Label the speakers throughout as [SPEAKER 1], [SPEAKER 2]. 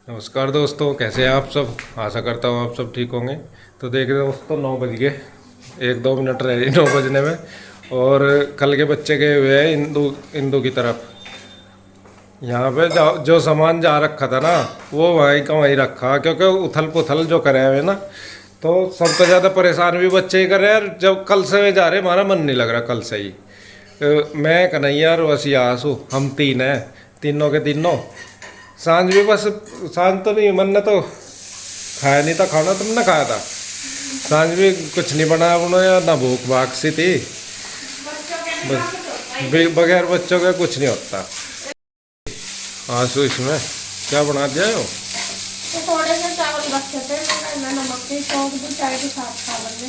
[SPEAKER 1] नमस्कार दोस्तों, कैसे हैं आप सब। आशा करता हूँ आप सब ठीक होंगे। तो देख रहे हो दोस्तों, 9 बज गए, 1-2 मिनट रह गए 9 बजने में। और कल के बच्चे गए हुए हैं इंदू इंदू की तरफ। यहाँ पे जो सामान जा रखा था ना, वो वहीं का वहीं रखा, क्योंकि उथल पुथल जो करे हुए ना, तो सबसे ज़्यादा परेशान भी बच्चे ही कर रहे हैं। जब कल से वे जा रहे, हमारा मन नहीं लग रहा कल से ही। मैं कन्हैया और वसियासु, हम तीन हैं, तीनों के तीनों। सांझ भी बस, सांझ तो नहीं, मन ने तो खाया नहीं था, खाना तुमने खाया था। सांझ भी कुछ नहीं बनाया उन्होंने, ना भूख भाग सी थी। बस बगैर बच्चों के कुछ नहीं होता। आंसू इसमें क्या बना दिया हो।
[SPEAKER 2] तो थोड़े से चावल बचे थे, मैं नमक के सौंफ दूं चाय के साथ खा लेंगे,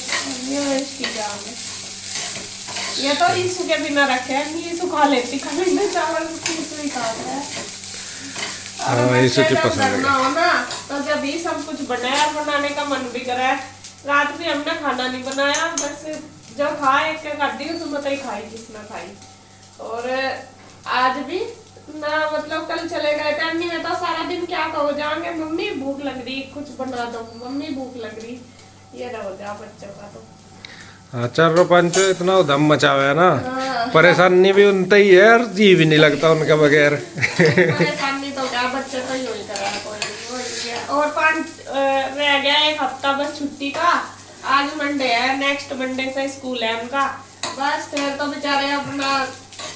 [SPEAKER 2] ये वेस्ट की जाओगे। ये तो ईसु के बिना रखे हैं, ईसु खा लेती, कभी में चावल ईसु ही खा रहा है। और
[SPEAKER 1] हाँ,
[SPEAKER 2] बच्चे
[SPEAKER 1] ईसु की
[SPEAKER 2] जब
[SPEAKER 1] पसंद
[SPEAKER 2] घर ना
[SPEAKER 1] है।
[SPEAKER 2] हो ना, तो जब ये सब कुछ बनाया, बनाने का मन भी करे। रात भी हमने खाना नहीं बनाया, बस जो खाए एक कर दी, उसमें तो ही खाई जिसने खाई। और आज भी ना, मतलब कल चले गए थे अन्नी में, तो सारा दिन क्या कहो जाएंगे, मम्मी भूख लग रही कुछ बना दो, मम्मी भूख लग रही। ये रहो जा बच्चों का तो।
[SPEAKER 1] हाँ, चारों पांच इतना उधम मचा हुआ है ना।
[SPEAKER 2] हाँ।
[SPEAKER 1] परेशानी भी उनते ही है, और जी भी नहीं लगता उनके बगैर।
[SPEAKER 2] परेशानी तो क्या, बच्चे तो यही कर रहा है, कोई नहीं, वही है। और रह गया एक हफ्ता बस छुट्टी का। आज मंडे है, नेक्स्ट मंडे से स्कूल है उनका। बस फिर तो बेचारे अपना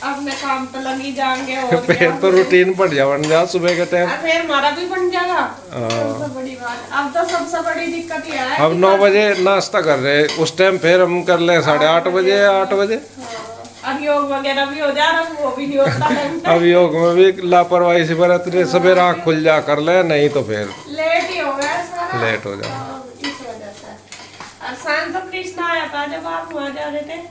[SPEAKER 2] अपने काम पे लगी जाएंगे। और
[SPEAKER 1] फिर
[SPEAKER 2] क्या
[SPEAKER 1] तो रूटीन पड़ जा बन जा सुबह के टाइम।
[SPEAKER 2] फिर हमारा भी बन जाएगा। सबसे बड़ी बात, अब तो सबसे बड़ी दिक्कत ये है
[SPEAKER 1] अब
[SPEAKER 2] कि
[SPEAKER 1] 9 बजे नाश्ता कर रहे, उस टाइम फिर हम कर ले 8:30 बजे या 8 बजे।
[SPEAKER 2] अब योग वगैरह भी हो जा रहा, वो भी नहीं होता टाइम पे।
[SPEAKER 1] अब योग में भी लापरवाही से बरत रहे, सवेरे आँख खुल जा कर ले, नहीं तो फिर
[SPEAKER 2] लेट ही हो गया सारा,
[SPEAKER 1] लेट हो जाए।
[SPEAKER 2] इस वजह से। और शाम को कृष्णा आया था जब आप वहाँ जा रहे थे।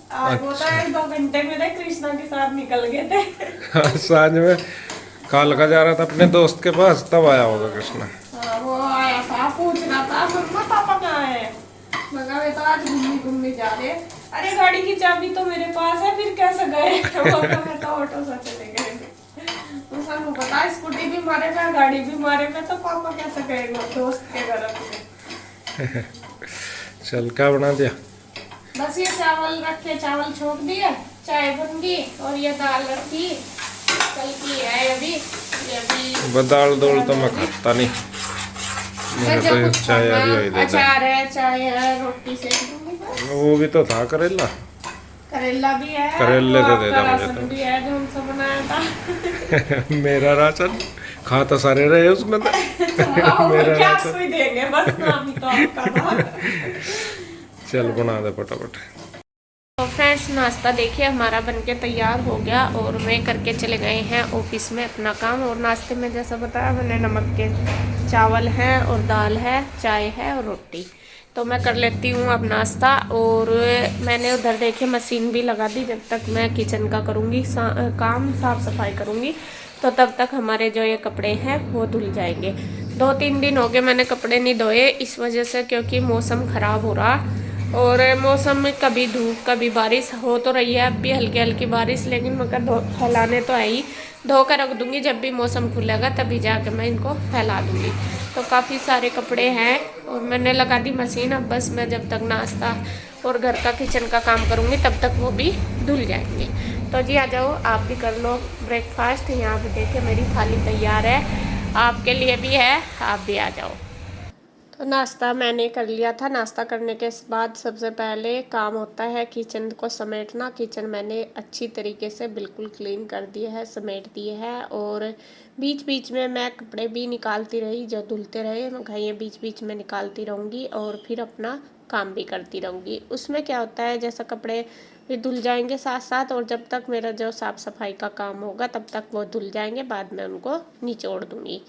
[SPEAKER 2] आज वो तो
[SPEAKER 1] अच्छा।
[SPEAKER 2] 1-2 घंटे मेरे कृष्णा के साथ निकल गए थे।
[SPEAKER 1] सांझ में काल का जा रहा था अपने दोस्त के पास, तब आया होगा कृष्णा।
[SPEAKER 2] हाँ, वो आया था, पूछ रहा था मम्मा पापा कहाँ है। मगर वे तो आज घूमने घूमने जा रहे। अरे गाड़ी की चाबी तो मेरे पास है, फिर कैसे गए। वो तो मैं तो ऑटो से चले गए। तो सबको पता, स्कूटी भी मारे में, गाड़ी भी मारे में, तो पापा कैसे गए दोस्त के घर अपने।
[SPEAKER 1] चल, क्या बना दिया।
[SPEAKER 2] बस ये चावल रखे, चावल छोड़ दिए, चाय बन गई, और ये दाल रखी कल की है। ये भी
[SPEAKER 1] बदाल दौड़ तो मैं खाता नहीं, मेरे
[SPEAKER 2] जो
[SPEAKER 1] तो
[SPEAKER 2] कुछ
[SPEAKER 1] चाय
[SPEAKER 2] खाना,
[SPEAKER 1] अभी वही दे दे।
[SPEAKER 2] अचार है, चाय है, रोटी सेक दूंगी बस।
[SPEAKER 1] वो भी तो था करेला।
[SPEAKER 2] करेला भी है,
[SPEAKER 1] करेले
[SPEAKER 2] वो
[SPEAKER 1] तो दे
[SPEAKER 2] आपका
[SPEAKER 1] दे मुझे
[SPEAKER 2] राशन
[SPEAKER 1] तो।
[SPEAKER 2] भी है जो हमसे बनाया था।
[SPEAKER 1] मेरा राशन खा तो सारे रहे उसमें तो।
[SPEAKER 2] और
[SPEAKER 1] मेरा
[SPEAKER 2] क्या
[SPEAKER 1] राशन।
[SPEAKER 2] आपको ही देंगे, बस नाम ही तो आपका था।
[SPEAKER 1] चल बना दे फटाफट।
[SPEAKER 2] तो फ्रेंड्स, नाश्ता देखिए हमारा बनके तैयार हो गया, और मैं करके चले गए हैं ऑफिस में अपना काम। और नाश्ते में जैसा बताया मैंने, नमक के चावल हैं और दाल है, चाय है और रोटी। तो मैं कर लेती हूँ अब नाश्ता। और मैंने उधर देखिए मशीन भी लगा दी, जब तक मैं किचन का करूँगी काम, साफ़ सफाई करूँगी, तो तब तक हमारे जो ये कपड़े हैं वो धुल जाएंगे। 2-3 दिन हो गए मैंने कपड़े नहीं धोए, इस वजह से, क्योंकि मौसम ख़राब हो रहा। और मौसम में कभी धूप कभी बारिश हो तो रही है, अब भी हल्की हल्की बारिश, लेकिन मगर फैलाने तो है ही। धो कर रख दूंगी, जब भी मौसम खुलेगा तभी जाकर मैं इनको फैला दूंगी। तो काफ़ी सारे कपड़े हैं और मैंने लगा दी मशीन। अब बस मैं जब तक नाश्ता और घर का किचन का काम करूँगी तब तक वो भी धुल जाएंगे। तो जी आ जाओ, आप भी कर लो ब्रेकफास्ट। यहाँ पे देखिए मेरी थाली तैयार है, आपके लिए भी है, आप भी आ जाओ। तो नाश्ता मैंने कर लिया था। नाश्ता करने के बाद सबसे पहले काम होता है किचन को समेटना। किचन मैंने अच्छी तरीके से बिल्कुल क्लीन कर दिया है, समेट दिए है। और बीच बीच में मैं कपड़े भी निकालती रही, जो धुलते रहे मैं ये बीच बीच में निकालती रहूँगी, और फिर अपना काम भी करती रहूँगी। उसमें क्या होता है, जैसा कपड़े भी धुल जाएंगे साथ साथ, और जब तक मेरा जो साफ़ सफाई का काम होगा तब तक वो धुल जाएंगे, बाद में उनको निचोड़ दूँगी।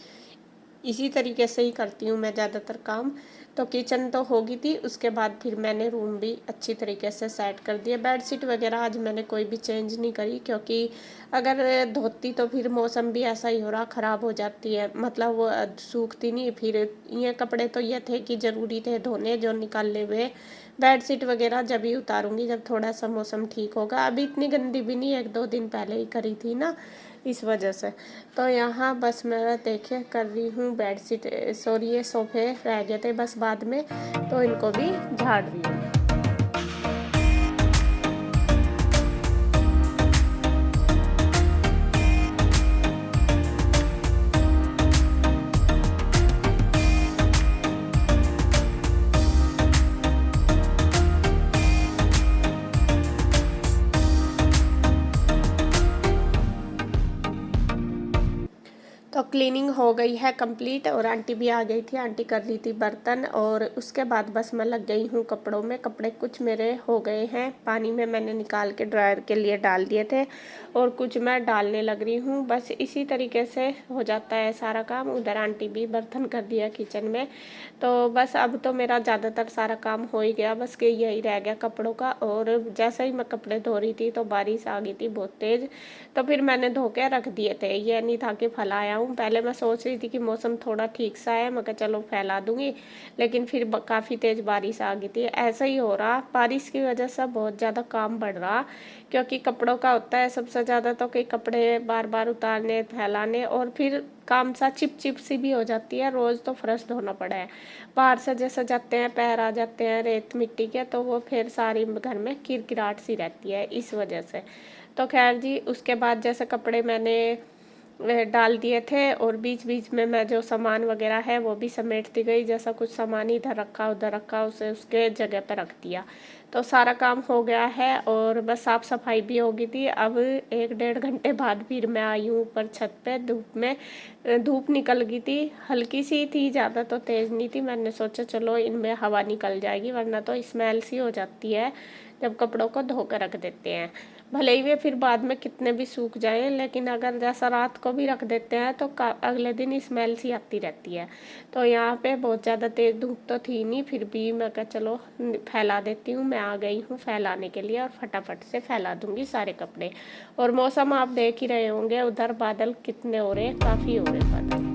[SPEAKER 2] इसी तरीके से ही करती हूँ मैं ज़्यादातर काम। तो किचन तो होगी थी, उसके बाद फिर मैंने रूम भी अच्छी तरीके से सेट कर दिया। बेडशीट वगैरह आज मैंने कोई भी चेंज नहीं करी, क्योंकि अगर धोती तो फिर मौसम भी ऐसा ही हो रहा, ख़राब हो जाती है, मतलब वो सूखती नहीं। फिर ये कपड़े तो ये थे कि ज़रूरी थे धोने, जो निकाले हुए। बेडशीट वगैरह जब ही उतारूँगी जब थोड़ा सा मौसम ठीक होगा। अभी इतनी गंदी भी नहीं, 1-2 दिन पहले ही करी थी ना, इस वजह से। तो यहाँ बस मैं देखिए कर रही हूँ बेडशीट, सॉरी ये सोफे रह गए थे बस बाद में, तो इनको भी झाड़ रही हूँ। तो क्लीनिंग हो गई है कंप्लीट और आंटी भी आ गई थी, आंटी कर रही थी बर्तन और उसके बाद बस मैं लग गई हूँ कपड़ों में। कपड़े कुछ मेरे हो गए हैं पानी में, मैंने निकाल के ड्रायर के लिए डाल दिए थे और कुछ मैं डालने लग रही हूँ। बस इसी तरीके से हो जाता है सारा काम। उधर आंटी भी बर्तन कर दिया किचन में, तो बस अब तो मेरा ज़्यादातर सारा काम हो ही गया, बस कि यही रह गया कपड़ों का। और जैसे ही मैं कपड़े धो रही थी तो बारिश आ गई थी बहुत तेज़, तो फिर मैंने धो के रख दिए थे, ये नहीं था कि फैलाया हूँ। पहले मैं सोच रही थी कि मौसम थोड़ा ठीक सा है, मैं कहा चलो फैला दूंगी, लेकिन फिर काफ़ी तेज़ बारिश आ गई थी। ऐसा ही हो रहा, बारिश की वजह से बहुत ज़्यादा काम बढ़ रहा, क्योंकि कपड़ों का होता है सबसे ज़्यादा तो कि कपड़े बार बार उतारने फैलाने, और फिर काम सा चिप सी भी हो जाती है। रोज़ तो फर्श धोना पड़ा है, बाहर से जैसे जाते हैं पैर आ जाते हैं रेत मिट्टी के, तो वो फिर सारी घर में किरकिराहट सी रहती है इस वजह से। तो खैर जी, उसके बाद जैसे कपड़े मैंने डाल दिए थे और बीच बीच में मैं जो सामान वगैरह है वो भी समेटती गई, जैसा कुछ सामान इधर रखा उधर रखा उसे उसके जगह पर रख दिया। तो सारा काम हो गया है और बस साफ़ सफाई भी हो गई थी। अब 1-1.5 घंटे बाद फिर मैं आई हूँ ऊपर छत पे। धूप में धूप निकल गई थी, हल्की सी थी, ज़्यादा तो तेज़ नहीं थी। मैंने सोचा चलो इनमें हवा निकल जाएगी, वरना तो स्मेल सी हो जाती है जब कपड़ों को धो कर रख देते हैं। भले ही वे फिर बाद में कितने भी सूख जाएं, लेकिन अगर जैसा रात को भी रख देते हैं तो अगले दिन स्मेल सी आती रहती है। तो यहाँ पे बहुत ज़्यादा तेज़ धूप तो थी नहीं, फिर भी मैं कहा चलो फैला देती हूँ। मैं आ गई हूँ फैलाने के लिए और फटाफट से फैला दूँगी सारे कपड़े। और मौसम आप देख ही रहे होंगे, उधर बादल कितने हो रहे, काफ़ी हो रहे बादल।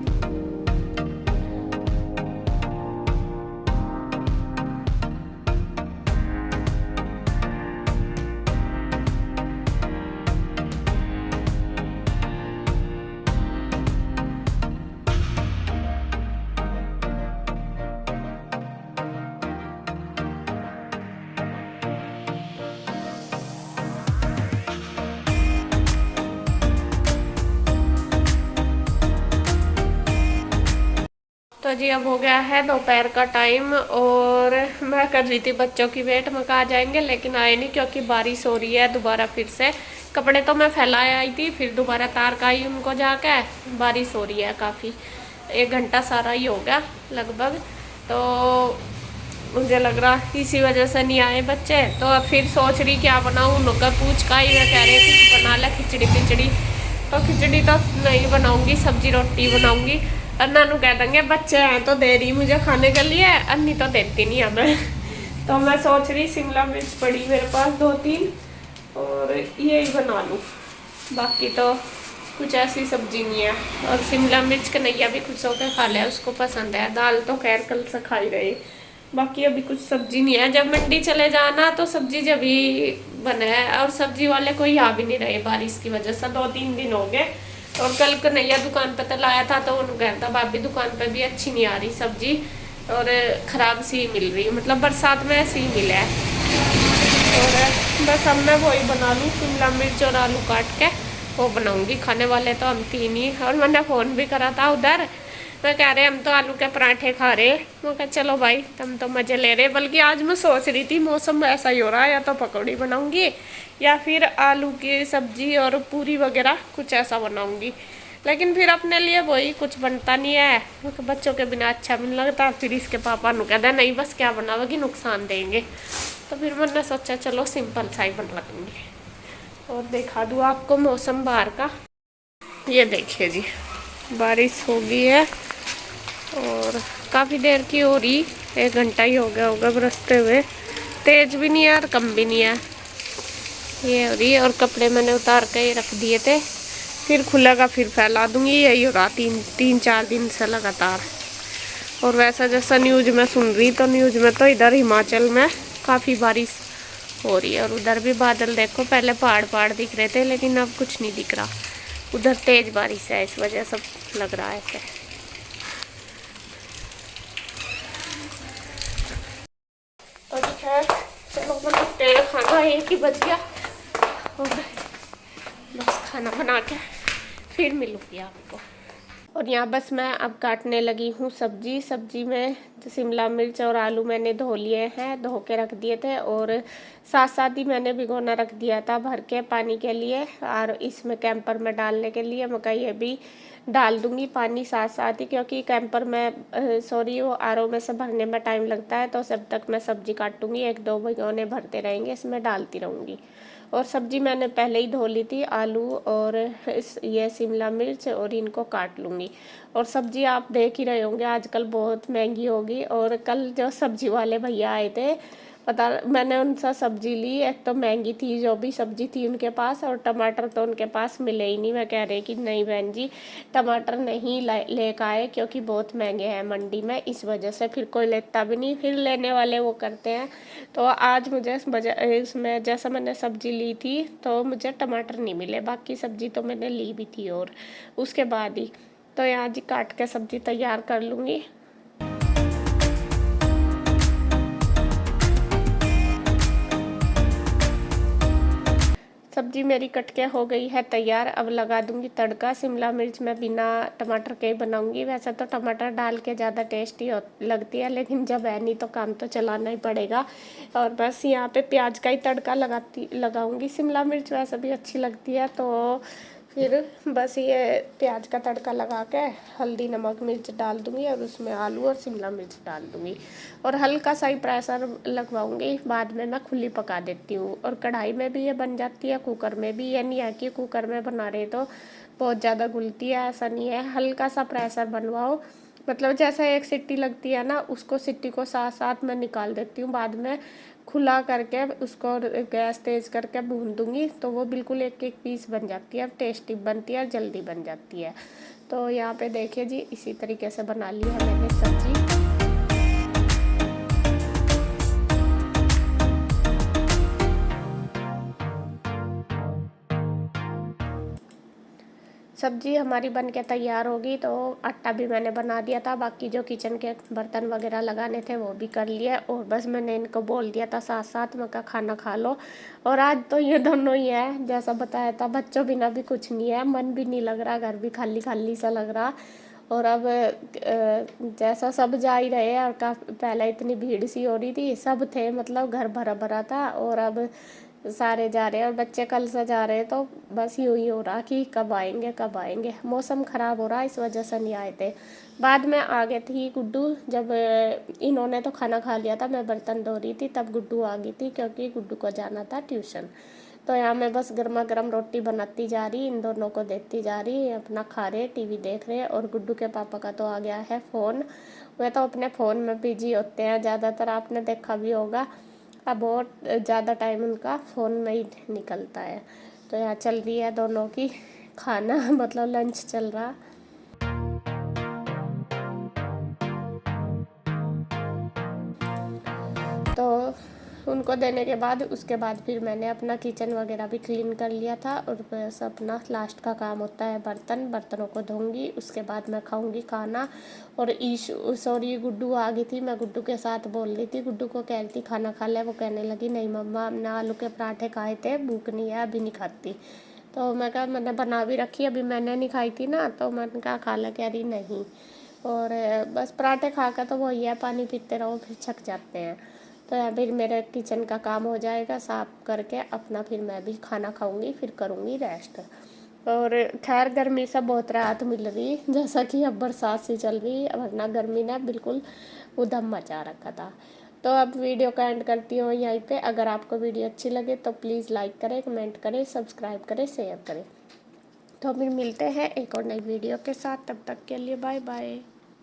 [SPEAKER 2] तो जी अब हो गया है दोपहर का टाइम और मैं कर रही थी बच्चों की वेट, मैं कहा जाएंगे लेकिन आए नहीं क्योंकि बारिश हो रही है दोबारा फिर से। कपड़े तो मैं फैलाए आई थी, फिर दोबारा तार का आई उनको जाके, बारिश हो रही है काफ़ी। 1 घंटा सारा ही हो गया लगभग, तो मुझे लग रहा इसी वजह से नहीं आए बच्चे। तो अब फिर सोच रही क्या बनाऊँ, उनका पूछ का ही मैं कह रही थी बना ले खिचड़ी। तो खिचड़ी तो नहीं बनाऊँगी, सब्जी रोटी बनाऊँगी। अन्ना कह देंगे बच्चे हैं तो दे रही मुझे खाने के लिए, अन्नी तो देती नहीं हमें। तो मैं सोच रही शिमला मिर्च पड़ी मेरे पास 2-3 और यही बना लूँ, बाकी तो कुछ ऐसी सब्जी नहीं है। और शिमला मिर्च कन्हैया भी खुश होकर खा लिया, उसको पसंद है। दाल तो खैर कल से खा ही रहे, बाकी अभी कुछ सब्जी नहीं है। जब मंडी चले जाना तो सब्जी जब ही बने है, और सब्जी वाले कोई आ भी नहीं रहे बारिश की वजह से, 2-3 दिन हो गए। और कल कन्हैया दुकान पे तो लाया था, तो उन्होंने कहता भाभी दुकान पे भी अच्छी नहीं आ रही सब्जी और ख़राब सी मिल रही, मतलब बरसात में ऐसी ही मिला है। और बस अब मैं वही बना लूँ, शिमला मिर्च और आलू काट के वो बनाऊँगी। खाने वाले तो हम 3 ही। और मैंने फ़ोन भी करा था उधर, मैं कह रहे हम तो आलू के पराठे खा रहे। मैं कहा चलो भाई तुम तो मज़े ले रहे। बल्कि आज मैं सोच रही थी मौसम ऐसा ही हो रहा है, या तो पकौड़ी बनाऊंगी या फिर आलू की सब्जी और पूरी वगैरह कुछ ऐसा बनाऊंगी, लेकिन फिर अपने लिए वही कुछ बनता नहीं है, बच्चों के बिना अच्छा भी नहीं लगता। फिर इसके पापा ने कहता नहीं बस क्या बनाओगी, नुकसान देंगे। तो फिर मैंने सोचा चलो सिंपल सा ही बना दूँगी। और दिखा दूँ आपको मौसम बाहर का, ये देखिए जी बारिश हो गई है और काफ़ी देर की हो रही, 1 घंटा ही हो गया होगा बरसते हुए। तेज़ भी नहीं है और कम भी नहीं है, ये हो रही है। और कपड़े मैंने उतार के रख दिए थे, फिर खुलेगा फिर फैला दूंगी। यही हो रहा 3-4 दिन से लगातार। और वैसा जैसा न्यूज़ में सुन रही, तो न्यूज़ में तो इधर हिमाचल में काफ़ी बारिश हो रही है। और उधर भी बादल देखो, पहले पहाड़ दिख रहे थे लेकिन अब कुछ नहीं दिख रहा। उधर तेज बारिश है, इस वजह से लग रहा है ऐसे। और खैर चलो बनाते हैं खाना, 1 ही बज गया और बस खाना बना के फिर मिलूँगी आपको। और यहाँ बस मैं अब काटने लगी हूँ सब्जी में शिमला मिर्च और आलू मैंने धो लिए हैं, धो के रख दिए थे और साथ साथ ही मैंने भिगोना रख दिया था भर के पानी के लिए, और इसमें कैंपर में डालने के लिए मैं ये भी डाल दूंगी पानी साथ साथ ही, क्योंकि कैंपर में वो आरओ में से भरने में टाइम लगता है। तो जब तक मैं सब्जी काटूंगी 1-2 भिगोने भरते रहेंगे, इसमें डालती रहूँगी। और सब्जी मैंने पहले ही धो ली थी, आलू और ये शिमला मिर्च, और इनको काट लूँगी। और सब्जी आप देख ही रहे होंगे आजकल बहुत महंगी होगी। और कल जो सब्जी वाले भैया आए थे, पता मैंने उनसे सब्जी ली, एक तो महंगी थी जो भी सब्जी थी उनके पास, और टमाटर तो उनके पास मिले ही नहीं। मैं कह रही कि नहीं बहन जी टमाटर नहीं लेकर आए, क्योंकि बहुत महंगे हैं मंडी में, इस वजह से फिर कोई लेता भी नहीं, फिर लेने वाले वो करते हैं। तो आज मुझे इसमें जैसा मैंने सब्जी ली थी तो मुझे टमाटर नहीं मिले, बाकी सब्जी तो मैंने ली भी थी और उसके बाद ही। तो यहाँ जी काट के सब्जी तैयार कर लूँगी। सब्जी मेरी कट के हो गई है तैयार, अब लगा दूंगी तड़का। शिमला मिर्च मैं बिना टमाटर के ही बनाऊंगी, वैसे तो टमाटर डाल के ज़्यादा टेस्टी लगती है, लेकिन जब है नहीं तो काम तो चलाना ही पड़ेगा। और बस यहाँ पे प्याज का ही तड़का लगाऊंगी। शिमला मिर्च वैसे भी अच्छी लगती है, तो फिर बस ये प्याज का तड़का लगा के हल्दी नमक मिर्च डाल दूँगी, और उसमें आलू और शिमला मिर्च डाल दूँगी, और हल्का सा ही प्रेशर लगवाऊँगी। बाद में मैं खुली पका देती हूँ। और कढ़ाई में भी ये बन जाती है, कुकर में भी। ये नहीं है कि कुकर में बना रहे तो बहुत ज़्यादा घुलती है, ऐसा नहीं है। हल्का सा प्रेशर बनवाओ, मतलब जैसे 1 सीटी लगती है ना, उसको सीटी को साथ साथ मैं निकाल देती हूँ। बाद में खुला करके उसको गैस तेज करके भून दूंगी, तो वो बिल्कुल 1-1 पीस बन जाती है, टेस्टी बनती है, जल्दी बन जाती है। तो यहाँ पे देखिए जी, इसी तरीके से बना ली है मैंने सब्जी। सब्जी हमारी बन के तैयार होगी, तो आटा भी मैंने बना दिया था, बाकी जो किचन के बर्तन वगैरह लगाने थे वो भी कर लिए। और बस मैंने इनको बोल दिया था साथ साथ मैं कहा खाना खा लो। और आज तो ये दोनों ही है, जैसा बताया था, बच्चों बिना भी कुछ नहीं है, मन भी नहीं लग रहा, घर भी खाली खाली सा लग रहा। और अब जैसा सब जा ही रहे हैं, और पहले इतनी भीड़ सी हो रही थी, सब थे, मतलब घर भरा भरा था, और अब सारे जा रहे हैं, और बच्चे कल से जा रहे हैं। तो बस यूँ ही हो रहा कि कब आएंगे कब आएंगे। मौसम ख़राब हो रहा है, इस वजह से नहीं आए थे। बाद में आ गए थी गुड्डू, जब इन्होंने तो खाना खा लिया था, मैं बर्तन धो रही थी, तब गुड्डू आ गई थी, क्योंकि गुड्डू को जाना था ट्यूशन। तो यहाँ मैं बस गर्मा गर्म रोटी बनाती जा रही, इन दोनों को देती जा रही, अपना खा रहे, टीवी देख रहे। और गुड्डू के पापा का तो आ गया है फ़ोन, वे तो अपने फ़ोन में बिजी होते हैं ज़्यादातर, आपने देखा भी होगा। अब बहुत ज़्यादा टाइम उनका फ़ोन में ही निकलता है। तो यहाँ चल रही है दोनों की खाना मतलब लंच चल रहा। तो उनको देने के बाद उसके बाद फिर मैंने अपना किचन वगैरह भी क्लीन कर लिया था। और बस अपना लास्ट का काम होता है बर्तनों को धोऊंगी, उसके बाद मैं खाऊंगी खाना। और सॉरी गुड्डू आ गई थी, मैं गुड्डू के साथ बोल रही थी, गुड्डू को कह रही थी खाना खा ले, वो कहने लगी नहीं मम्मा हमने आलू के पराठे खाए थे, भूख नहीं है अभी नहीं खाती। तो मैं कहा मैंने बना भी रखी, अभी मैंने नहीं खाई थी ना, तो मैंने कहा खा ले, कह रही नहीं। और बस पराठे खा कर तो वही है, पानी पीते रहो फिर छक जाते हैं। तो यहाँ फिर मेरे किचन का काम हो जाएगा साफ करके अपना, फिर मैं भी खाना खाऊंगी, फिर करूँगी रेस्ट। और खैर गर्मी से बहुत राहत मिल रही, जैसा कि अब बरसात सी चल रही, वरना गर्मी ने बिल्कुल उधम मचा रखा था। तो अब वीडियो का एंड करती हूँ यहीं पे। अगर आपको वीडियो अच्छी लगे तो प्लीज़ लाइक करें, कमेंट करें, सब्सक्राइब करें, शेयर करें। तो फिर मिलते हैं एक और नई वीडियो के साथ, तब तक के लिए बाय बाय।